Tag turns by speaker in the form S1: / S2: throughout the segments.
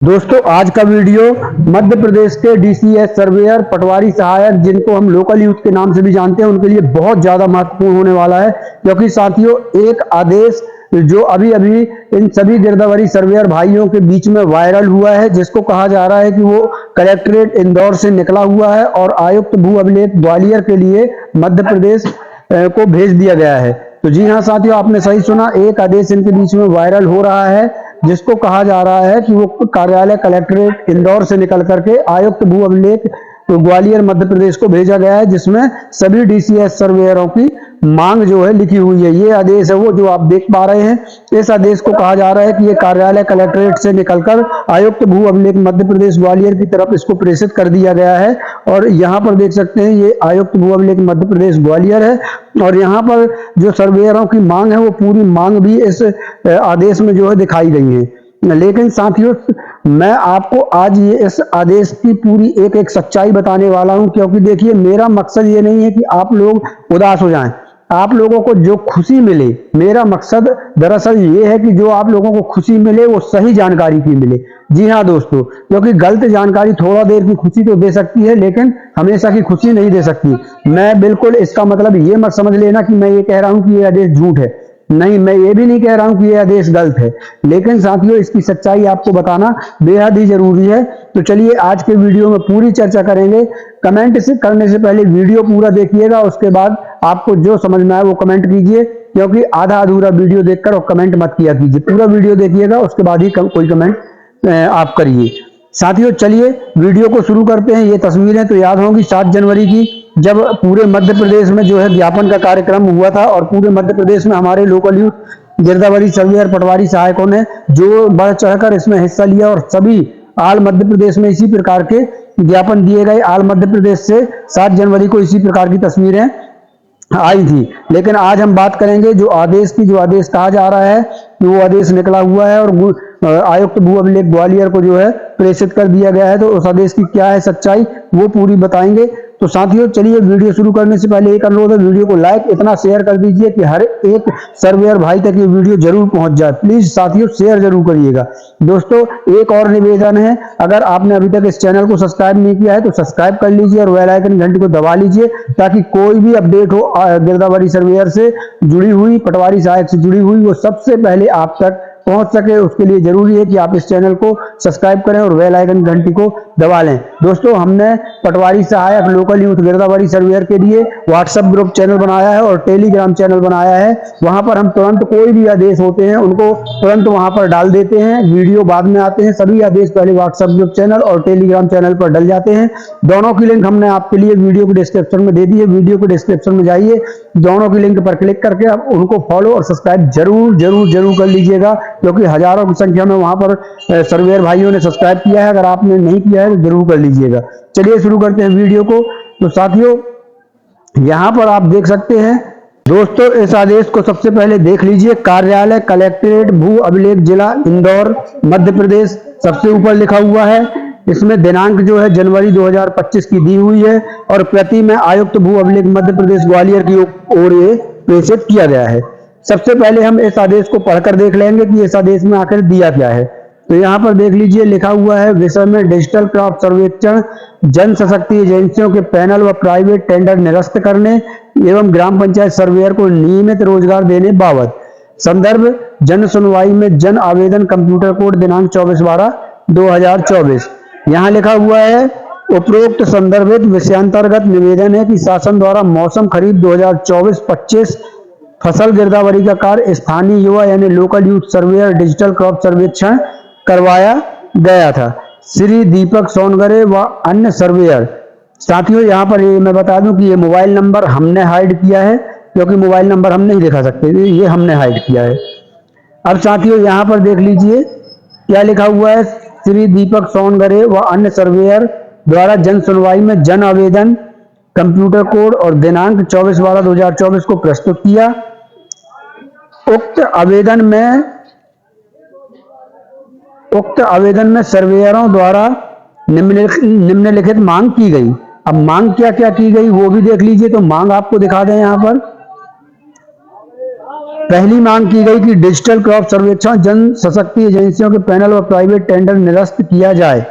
S1: दोस्तों आज का वीडियो मध्य प्रदेश के डीसीएस सर्वेयर पटवारी सहायक जिनको हम लोकल यूथ के नाम से भी जानते हैं उनके लिए बहुत ज्यादा महत्वपूर्ण होने वाला है। क्योंकि साथियों एक आदेश जो अभी अभी इन सभी गिरदावरी सर्वेयर भाइयों के बीच में वायरल हुआ है, जिसको कहा जा रहा है कि वो कलेक्ट्रेट इंदौर से निकला हुआ है और आयुक्त भू अभिलेख ग्वालियर के लिए मध्य प्रदेश को भेज दिया गया है। तो जी हाँ साथियों, आपने सही सुना, एक आदेश इनके बीच में वायरल हो रहा है जिसको कहा जा रहा है कि वो कार्यालय कलेक्ट्रेट इंदौर से निकल करके आयुक्त भू अभिलेख ग्वालियर मध्य प्रदेश को भेजा गया है, जिसमें सभी डीसीएस सर्वेयरों की मांग जो है लिखी हुई है। ये आदेश है वो जो आप देख पा रहे हैं। इस आदेश को कहा जा रहा है कि ये कार्यालय कलेक्ट्रेट से निकलकर आयुक्त भू अभिलेख मध्य प्रदेश ग्वालियर की तरफ इसको प्रेषित कर दिया गया है। और यहाँ पर देख सकते हैं ये आयुक्त भू अभिलेख मध्य प्रदेश ग्वालियर है और यहाँ पर जो सर्वेयरों की मांग है वो पूरी मांग भी इस आदेश में जो है दिखाई गई है। लेकिन साथियों मैं आपको आज ये इस आदेश की पूरी एक एक सच्चाई बताने वाला हूं, क्योंकि देखिए मेरा मकसद ये नहीं है कि आप लोग उदास हो जाएं, आप लोगों को जो खुशी मिले। मेरा मकसद दरअसल ये है कि जो आप लोगों को खुशी मिले वो सही जानकारी की मिले। जी हाँ दोस्तों, क्योंकि गलत जानकारी थोड़ा देर की खुशी तो दे सकती है लेकिन हमेशा की खुशी नहीं दे सकती। मैं बिल्कुल इसका मतलब ये मत समझ लेना कि मैं ये कह रहा हूं कि ये आदेश झूठ है, नहीं, मैं ये भी नहीं कह रहा हूं कि ये आदेश गलत है, लेकिन साथियों इसकी सच्चाई आपको बताना बेहद ही जरूरी है। तो चलिए आज के वीडियो में पूरी चर्चा करेंगे। कमेंट से करने से पहले वीडियो पूरा देखिएगा, उसके बाद आपको जो समझ में आए वो कमेंट कीजिए, क्योंकि आधा अधूरा वीडियो देखकर और कमेंट मत किया कीजिए। पूरा वीडियो देखिएगा, उसके बाद ही कोई कमेंट आप करिए। साथियों चलिए वीडियो को शुरू करते हैं। ये तस्वीरें तो याद होंगी 7 जनवरी की, जब पूरे मध्य प्रदेश में जो है ज्ञापन का कार्यक्रम हुआ था और पूरे मध्य प्रदेश में हमारे लोकल यूथ गिरदावरी सर्वेयर पटवारी सहायकों ने जो बढ़ चढ़कर इसमें हिस्सा लिया और सभी आल मध्य प्रदेश में इसी प्रकार के ज्ञापन दिए गए। आल मध्य प्रदेश से 7 जनवरी को इसी प्रकार की तस्वीरें आई थी। लेकिन आज हम बात करेंगे जो आदेश की, जो आदेश कहा जा रहा है कि वो आदेश निकला हुआ है और आयुक्त भू अभिलेख ग्वालियर को जो है प्रेषित कर दिया गया है। तो उस आदेश की क्या है सच्चाई वो पूरी बताएंगे। तो साथियों चलिए वीडियो शुरू करने से पहले एक अनुरोध है, वीडियो को लाइक इतना शेयर कर दीजिए कि हर एक सर्वेयर भाई तक ये वीडियो जरूर पहुंच जाए। प्लीज साथियों शेयर जरूर करिएगा। दोस्तों एक और निवेदन है, अगर आपने अभी तक इस चैनल को सब्सक्राइब नहीं किया है तो सब्सक्राइब कर लीजिए और बेल आइकन घंटी को दबा लीजिए, ताकि कोई भी अपडेट हो गिरदावरी सर्वेयर से जुड़ी हुई, पटवारी सहायक से जुड़ी हुई, वो सबसे पहले आप तक पहुंच सके। उसके लिए जरूरी है कि आप इस चैनल को सब्सक्राइब करें और बेल आइकन घंटी को दबा लें। दोस्तों हमने पटवारी सहायक लोकल यूथ गिरदावरी सर्वेयर के लिए व्हाट्सएप ग्रुप चैनल बनाया है और टेलीग्राम चैनल बनाया है। वहां पर हम तुरंत कोई भी आदेश होते हैं उनको तुरंत वहां पर डाल देते हैं, वीडियो बाद में आते हैं। सभी आदेश पहले व्हाट्सएप ग्रुप चैनल और टेलीग्राम चैनल पर डल जाते हैं। दोनों की लिंक हमने आपके लिए वीडियो के डिस्क्रिप्शन में दे दी है। वीडियो के डिस्क्रिप्शन में जाइए, दोनों की लिंक पर क्लिक करके आप उनको फॉलो और सब्सक्राइब जरूर जरूर जरूर कर लीजिएगा, क्योंकि हजारों की संख्या में वहां पर सर्वेयर भाइयों ने सब्सक्राइब किया है। अगर आपने नहीं किया है तो जरूर कर लीजिएगा। चलिए शुरू करते हैं वीडियो को। तो साथियों यहां पर आप देख सकते हैं दोस्तों, इस आदेश को सबसे पहले देख लीजिए। कार्यालय कलेक्ट्रेट भू अभिलेख जिला इंदौर मध्य प्रदेश सबसे ऊपर लिखा हुआ है। इसमें दिनांक जो है जनवरी 2025 की दी हुई है और प्रति में आयुक्त भू अभिलेख मध्य प्रदेश ग्वालियर की ओर ये प्रेषित किया गया है। सबसे पहले हम इस आदेश को पढ़कर देख लेंगे कि इस आदेश में आखिर दिया क्या है। तो यहाँ पर देख लीजिए लिखा हुआ है, विषय में डिजिटल क्रॉप सर्वेक्षण, जन शक्ति एजेंसियों के पैनल व प्राइवेट टेंडर निरस्त करने एवं ग्राम पंचायत सर्वेयर को नियमित रोजगार देने बाबत। संदर्भ जन सुनवाई में जन आवेदन कंप्यूटर कोड दिनांक 24/12/2024। यहाँ लिखा हुआ है, उपरोक्त संदर्भित विषयांतर्गत निवेदन है कि शासन द्वारा मौसम खरीफ 2024-25 फसल गिरदावरी का कार्य स्थानीय युवा यानी local youth surveyor digital crop सर्वेक्षण करवाया गया था। श्री दीपक सोनगरे व अन्य सर्वेयर। साथियों यहाँ पर ये मैं बता दूं कि ये मोबाइल नंबर हमने हाइड किया है, क्योंकि मोबाइल नंबर हम नहीं दिखा सकते, ये हमने हाइड किया है। अब साथियों यहाँ पर देख लीजिए क्या लिखा हुआ है, श्री दीपक सोनगरे व अन्य सर्वेयर द्वारा जन सुनवाई में जन आवेदन कंप्यूटर कोड और दिनांक 24/12/2024 को प्रस्तुत किया। उक्त आवेदन में सर्वेयरों द्वारा निम्नलिखित मांग की गई। अब मांग क्या क्या की गई वो भी देख लीजिए। तो मांग आपको दिखा दें यहाँ पर। पहली मांग की गई कि डिजिटल क्रॉप सर्वेक्षण जन सशक्ति एजेंसियों के पैनल और प्राइवेट टेंडर निरस्त किया जाए।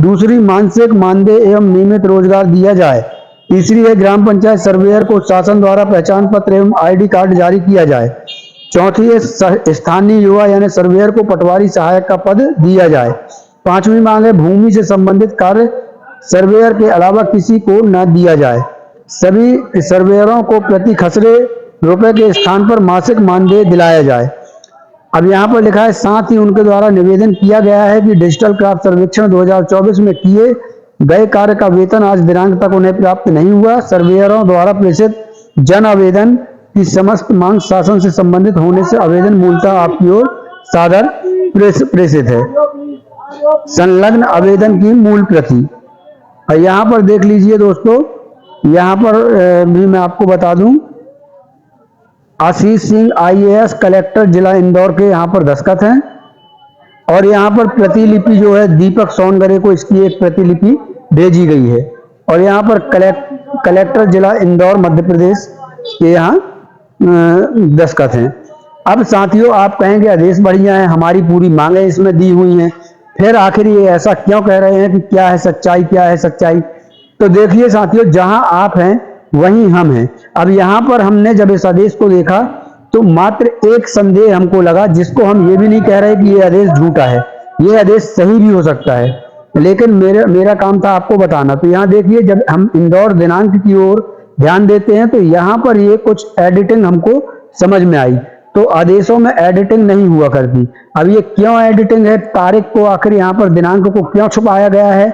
S1: दूसरी, मानसिक मानदेय एवं नियमित रोजगार दिया जाए। तीसरी है, ग्राम पंचायत सर्वेयर को शासन द्वारा पहचान पत्र एवं ID कार्ड जारी किया जाए। चौथी है, स्थानीय युवा यानी सर्वेयर को पटवारी सहायक का पद दिया जाए। पांचवी मांग है, भूमि से संबंधित कार्य सर्वेयर के अलावा किसी को न दिया जाए। सभी सर्वेयरों को प्रति खसरे रुपए के स्थान पर मासिक मानदेय दिलाया जाए। अब यहाँ पर लिखा है, साथ ही उनके द्वारा निवेदन किया गया है कि डिजिटल क्रॉप सर्वेक्षण 2024 में किए गए कार्य का वेतन आज दिनांक तक उन्हें प्राप्त नहीं हुआ। सर्वेयरों द्वारा प्रेषित जन आवेदन की समस्त मांग शासन से संबंधित होने से आवेदन मूलतः आपकी ओर सादर प्रेषित है। संलग्न आवेदन की मूल प्रति। और यहाँ पर देख लीजिए दोस्तों, यहाँ पर भी मैं आपको बता दूं, आशीष सिंह IAS कलेक्टर जिला इंदौर के यहाँ पर दस्तखत हैं। और यहाँ पर प्रतिलिपि जो है दीपक सोनगरे को इसकी एक प्रतिलिपि भेजी गई है। और यहाँ पर कलेक्टर जिला इंदौर मध्य प्रदेश के यहाँ दस्तखत हैं। अब साथियों, आप कहेंगे आदेश बढ़िया है, हमारी पूरी मांगें इसमें दी हुई हैं, फिर आखिर ये ऐसा क्यों कह रहे हैं कि क्या है सच्चाई, क्या है सच्चाई? तो देखिए साथियों, जहां आप हैं वहीं हम हैं। अब यहाँ पर हमने जब इस आदेश को देखा तो मात्र एक संदेह हमको लगा, जिसको हम ये भी नहीं कह रहे कि ये आदेश झूठा है, ये आदेश सही भी हो सकता है, लेकिन मेरा काम था आपको बताना। तो यहाँ देखिए, जब हम इंदौर दिनांक की ओर ध्यान देते हैं तो यहाँ पर ये कुछ एडिटिंग हमको समझ में आई। तो आदेशों में एडिटिंग नहीं हुआ करती। अब ये क्यों एडिटिंग है, तारीख को आखिर यहाँ पर दिनांक को क्यों छुपाया गया है,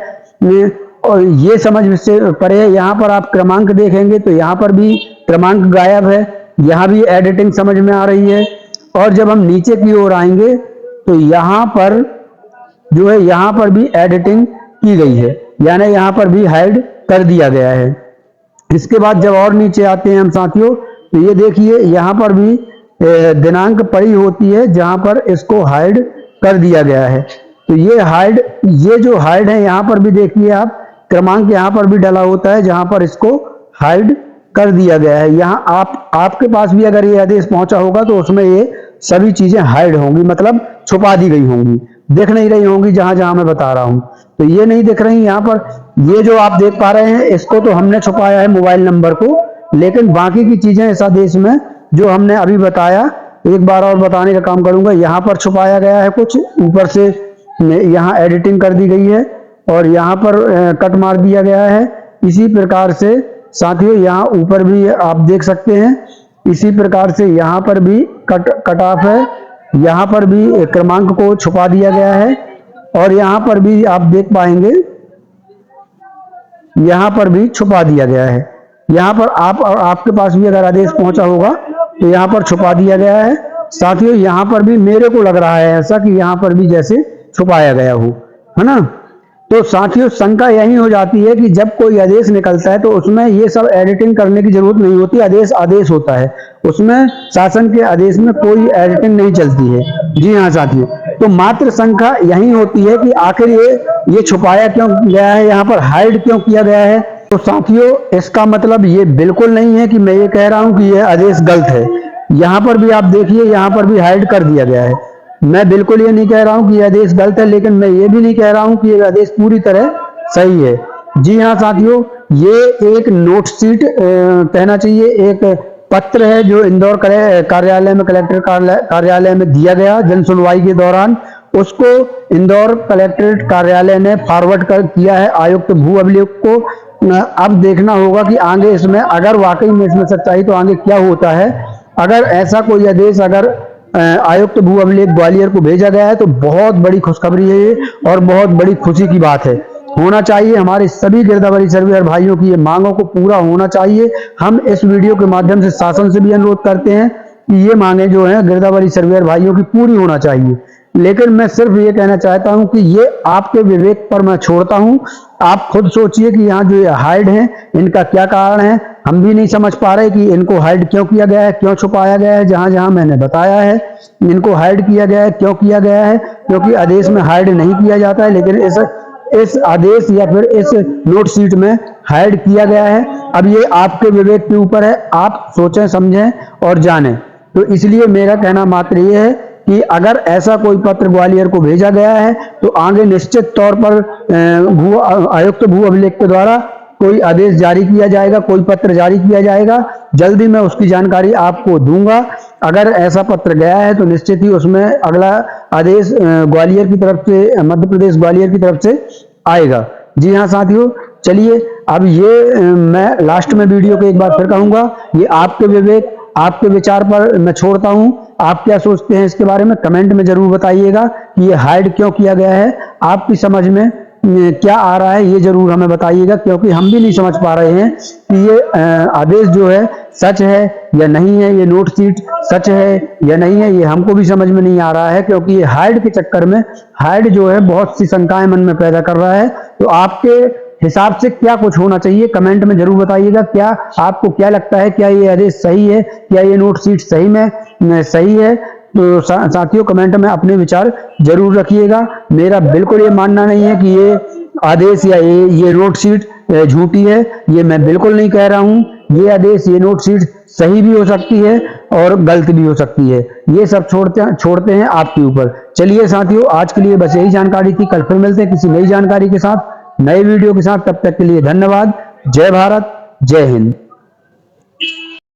S1: और ये समझ से परे है। यहाँ पर आप क्रमांक देखेंगे तो यहाँ पर भी क्रमांक गायब है, यहाँ भी एडिटिंग समझ में आ रही है। और जब हम नीचे की ओर आएंगे तो यहाँ पर जो है, यहाँ पर भी एडिटिंग की गई है, यानी यहाँ पर भी हाइड कर दिया गया है। इसके बाद जब और नीचे आते हैं हम साथियों, तो ये देखिए, यहाँ पर भी दिनांक पड़ी होती है जहां पर इसको हाइड कर दिया गया है। तो ये जो हाइड है, यहाँ पर भी देखिए आप, क्रमांक यहाँ पर भी डला होता है जहां पर इसको हाइड कर दिया गया है। यहाँ आपके पास भी अगर ये आदेश पहुंचा होगा तो उसमें ये सभी चीजें हाइड होंगी, मतलब छुपा दी गई होंगी, दिख नहीं रही होंगी जहां जहां मैं बता रहा हूं। तो ये नहीं दिख रही यहाँ पर। ये जो आप देख पा रहे हैं, इसको तो हमने छुपाया है, मोबाइल नंबर को, लेकिन बाकी की चीजें इस आदेश में जो हमने अभी बताया, एक बार और बताने का काम करूंगा। यहाँ पर छुपाया गया है कुछ, ऊपर से यहाँ एडिटिंग कर दी गई है और यहाँ पर कट मार दिया गया है। इसी प्रकार से साथियों, यहाँ ऊपर भी आप देख सकते हैं, इसी प्रकार से यहाँ पर भी कट ऑफ है, यहाँ पर भी क्रमांक को छुपा दिया गया है। और यहाँ पर भी आप देख पाएंगे, यहाँ पर भी छुपा दिया गया है। यहाँ पर आपके पास भी अगर आदेश पहुंचा होगा तो यहाँ पर छुपा दिया गया है। साथियों, यहाँ पर भी मेरे को लग रहा है ऐसा कि यहाँ पर भी जैसे छुपाया गया हो, है ना। तो साथियों, शंका यही हो जाती है कि जब कोई आदेश निकलता है तो उसमें ये सब एडिटिंग करने की जरूरत नहीं होती। आदेश होता है, उसमें शासन के आदेश में कोई एडिटिंग नहीं चलती है। जी हाँ साथियों, तो मात्र शंका यही होती है कि आखिर ये छुपाया क्यों गया है, यहाँ पर हाइड क्यों किया गया है। तो साथियों, इसका मतलब ये बिल्कुल नहीं है कि मैं ये कह रहा हूं कि यह आदेश गलत है। यहाँ पर भी आप देखिए, यहाँ पर भी हाइड कर दिया गया है। मैं बिल्कुल ये नहीं कह रहा हूं कि यह आदेश गलत है, लेकिन मैं ये भी नहीं कह रहा हूं कि यह आदेश पूरी तरह सही है। जी हाँ साथियों, ये एक नोट शीट कहना चाहिए, एक पत्र है जो इंदौर कार्यालय में, कलेक्टर कार्यालय में दिया गया जन सुनवाई के दौरान। उसको इंदौर कलेक्ट्रेट कार्यालय ने फॉरवर्ड किया है आयुक्त भू अभिलेख को। अब देखना होगा कि आगे इसमें, अगर वाकई में इसमें सच्चाई, तो आगे क्या होता है। अगर ऐसा कोई आदेश अगर आयुक्त भू अभिलेख ग्वालियर को भेजा गया है तो बहुत बड़ी खुशखबरी है ये, और बहुत बड़ी खुशी की बात है। होना चाहिए, हमारे सभी गिरदावरी सर्वेयर भाइयों की ये मांगों को पूरा होना चाहिए। हम इस वीडियो के माध्यम से शासन से भी अनुरोध करते हैं कि ये मांगे जो हैं गिरदावरी सर्वेयर भाइयों की पूरी होना चाहिए। लेकिन मैं सिर्फ ये कहना चाहता हूं कि ये आपके विवेक पर मैं छोड़ता हूं। आप खुद सोचिए कि यहाँ जो हाइड हैं, इनका क्या कारण है। हम भी नहीं समझ पा रहे कि इनको हाइड क्यों किया गया है, क्यों छुपाया गया है। जहां जहां मैंने बताया है इनको हाइड किया गया है, क्यों किया गया है, क्योंकि आदेश में हाइड नहीं किया जाता है, लेकिन इस आदेश या फिर इस नोट शीट में हाइड किया गया है। अब ये आपके विवेक के ऊपर है, आप सोचें, समझें और जानें। तो इसलिए मेरा कहना मात्र ये है कि अगर ऐसा कोई पत्र ग्वालियर को भेजा गया है तो आगे निश्चित तौर पर भू आयुक्त भू अभिलेख के द्वारा कोई आदेश जारी किया जाएगा, कोई पत्र जारी किया जाएगा। जल्दी मैं उसकी जानकारी आपको दूंगा। अगर ऐसा पत्र गया है तो निश्चित ही उसमें अगला आदेश ग्वालियर की तरफ से, मध्य प्रदेश ग्वालियर की तरफ से आएगा। जी हाँ साथियों, चलिए अब ये मैं लास्ट में वीडियो को एक बार फिर कहूंगा, ये आपके विवेक, आपके विचार पर मैं छोड़ता हूं। आप क्या सोचते हैं इसके बारे में कमेंट में जरूर बताइएगा कि ये हाइड क्यों किया गया है, आपकी समझ में क्या आ रहा है ये जरूर हमें बताइएगा, क्योंकि हम भी नहीं समझ पा रहे हैं कि ये आदेश जो है सच है या नहीं है, ये नोट शीट सच है या नहीं है, ये हमको भी समझ में नहीं आ रहा है। क्योंकि ये हाइड के चक्कर में, हाइड जो है बहुत सी शंकाएं मन में पैदा कर रहा है। तो आपके हिसाब से क्या कुछ होना चाहिए कमेंट में जरूर बताइएगा। क्या आपको क्या लगता है, क्या ये आदेश सही है, क्या ये नोट शीट सही में सही है? तो साथियों कमेंट में अपने विचार जरूर रखिएगा। मेरा बिल्कुल ये मानना नहीं है कि ये आदेश या ये नोट शीट झूठी है, ये मैं बिल्कुल नहीं कह रहा हूं। ये आदेश, ये नोट शीट सही भी हो सकती है और गलत भी हो सकती है। ये सब छोड़ते हैं आपके ऊपर। चलिए साथियों, आज के लिए बस यही जानकारी थी। कल फिर मिलते हैं किसी नई जानकारी के साथ, नए वीडियो के साथ। तब तक के लिए धन्यवाद। जय भारत, जय हिंद।